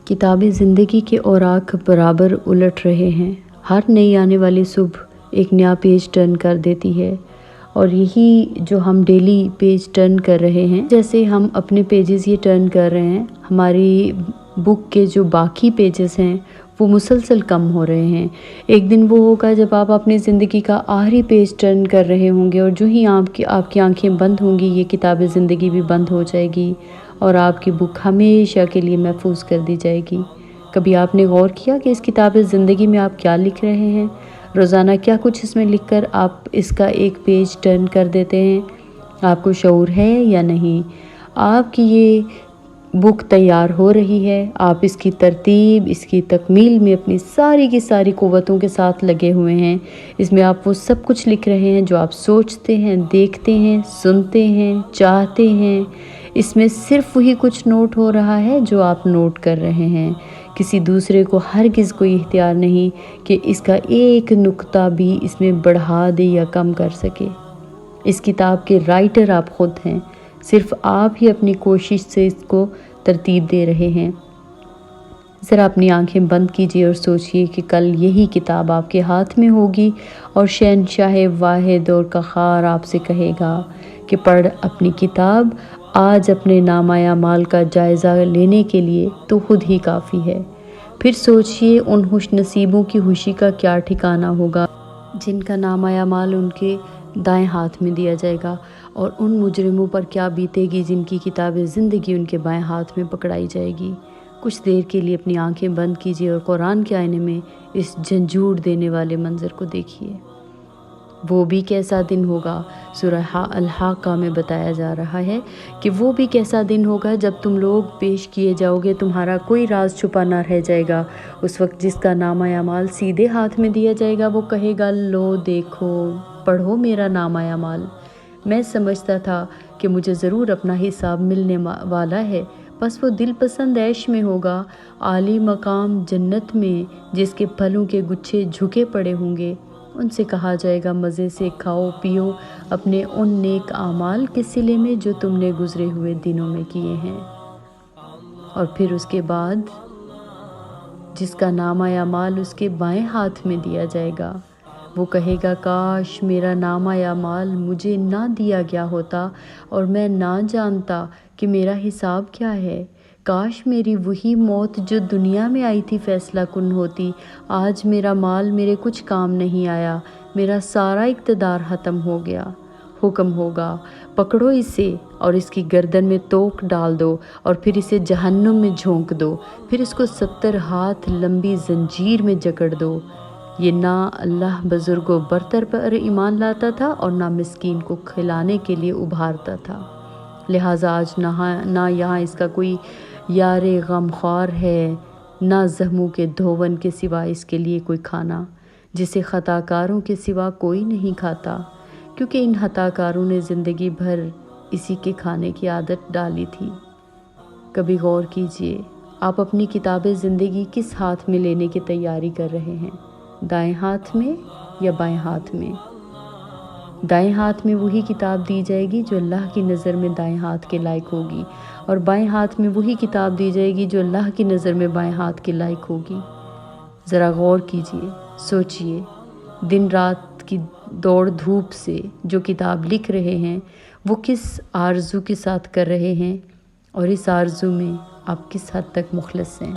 किताबें ज़िंदगी के औराक बराबर उलट रहे हैं। हर नई आने वाली सुबह एक नया पेज टर्न कर देती है और यही जो हम डेली पेज टर्न कर रहे हैं, जैसे हम अपने पेजेस ये टर्न कर रहे हैं, हमारी बुक के जो बाकी पेजेस हैं वो मुसलसल कम हो रहे हैं। एक दिन वो होगा जब आप अपनी ज़िंदगी का आखिरी पेज टर्न कर रहे होंगे और जो ही आपकी आंखें बंद होंगी, ये किताब ज़िंदगी भी बंद हो जाएगी और आपकी बुक हमेशा के लिए महफूज कर दी जाएगी। कभी आपने गौर किया कि इस किताब ज़िंदगी में आप क्या लिख रहे हैं? रोज़ाना क्या कुछ इसमें लिखकर आप इसका एक पेज टर्न कर देते हैं? आपको शऊर है या नहीं? आपकी ये बुक तैयार हो रही है, आप इसकी तरतीब, इसकी तकमील में अपनी सारी की सारी क़ुव्वतों के साथ लगे हुए हैं। इसमें आप वो सब कुछ लिख रहे हैं जो आप सोचते हैं, देखते हैं, सुनते हैं, चाहते हैं। इसमें सिर्फ वही कुछ नोट हो रहा है जो आप नोट कर रहे हैं। किसी दूसरे को हरगिज़ कोई इख्तियार नहीं कि इसका एक नुक्ता भी इसमें बढ़ा दे या कम कर सके। इस किताब के राइटर आप ख़ुद हैं, सिर्फ आप ही अपनी कोशिश से इसको तरतीब दे रहे हैं। ज़रा अपनी आंखें बंद कीजिए और सोचिए कि कल यही किताब आपके हाथ में होगी और शहंशाह वाहिद और क़हार आपसे कहेगा कि पढ़ अपनी किताब, आज अपने नामा-ए-अमाल का जायज़ा लेने के लिए तो खुद ही काफ़ी है। फिर सोचिए उन खुशनसीबों की खुशी का क्या ठिकाना होगा जिनका नामा-ए-अमाल उनके दाएं हाथ में दिया जाएगा, और उन मुजरिमों पर क्या बीतेगी जिनकी किताब ज़िंदगी उनके बाएं हाथ में पकड़ाई जाएगी। कुछ देर के लिए अपनी आंखें बंद कीजिए और कुरान के आईने में इस झंझूर देने वाले मंज़र को देखिए। वो भी कैसा दिन होगा, सूरह अल-हाक़ा में बताया जा रहा है कि वो भी कैसा दिन होगा जब तुम लोग पेश किए जाओगे, तुम्हारा कोई राज छुपा ना रह जाएगा। उस वक्त जिसका नामा-ए-अमाल सीधे हाथ में दिया जाएगा वो कहेगा, लो देखो, पढ़ो मेरा नामा-ए-अमाल। मैं समझता था कि मुझे ज़रूर अपना हिसाब मिलने वाला है, बस वो दिल पसंद ऐश में होगा, आली मकाम जन्नत में जिसके फलों के गुच्छे झुके पड़े होंगे। उनसे कहा जाएगा, मज़े से खाओ पियो अपने उन नेक आमाल के सिले में जो तुमने गुज़रे हुए दिनों में किए हैं। और फिर उसके बाद जिसका नामा-ए-अमाल उसके बाएं हाथ में दिया जाएगा वो कहेगा, काश मेरा नामा-ए-अमाल मुझे ना दिया गया होता और मैं ना जानता कि मेरा हिसाब क्या है। काश मेरी वही मौत जो दुनिया में आई थी फ़ैसला कुन होती। आज मेरा माल मेरे कुछ काम नहीं आया, मेरा सारा इक़्तिदार ख़त्म हो गया। हुक्म होगा, पकड़ो इसे और इसकी गर्दन में तोक डाल दो और फिर इसे जहन्नुम में झोंक दो, फिर इसको 70 हाथ लंबी जंजीर में जकड़ दो। ये ना अल्लाह बुज़ुर्गों बरतर पर ईमान लाता था और ना मिस्कीन को खिलाने के लिए उभारता था। लिहाजा आज ना यहाँ इसका कोई यारे गमख्वार है, ना ज़ख्मों के धोवन के सिवा इसके लिए कोई खाना, जिसे ख़ताकारों के सिवा कोई नहीं खाता, क्योंकि इन ख़ताकारों ने ज़िंदगी भर इसी के खाने की आदत डाली थी। कभी गौर कीजिए, आप अपनी किताब ज़िंदगी किस हाथ में लेने की तैयारी कर रहे हैं, दाएं हाथ में या बाएं हाथ में? दाएं हाथ में वही किताब दी जाएगी जो अल्लाह की नज़र में दाएं हाथ के लायक होगी, और बाएं हाथ में वही किताब दी जाएगी जो अल्लाह की नज़र में बाएं हाथ के लायक होगी। ज़रा गौर कीजिए, सोचिए, दिन रात की दौड़ धूप से जो किताब लिख रहे हैं वो किस आरज़ू के साथ कर रहे हैं, और इस आरज़ू में आप किस हद तक मुखलिस हैं।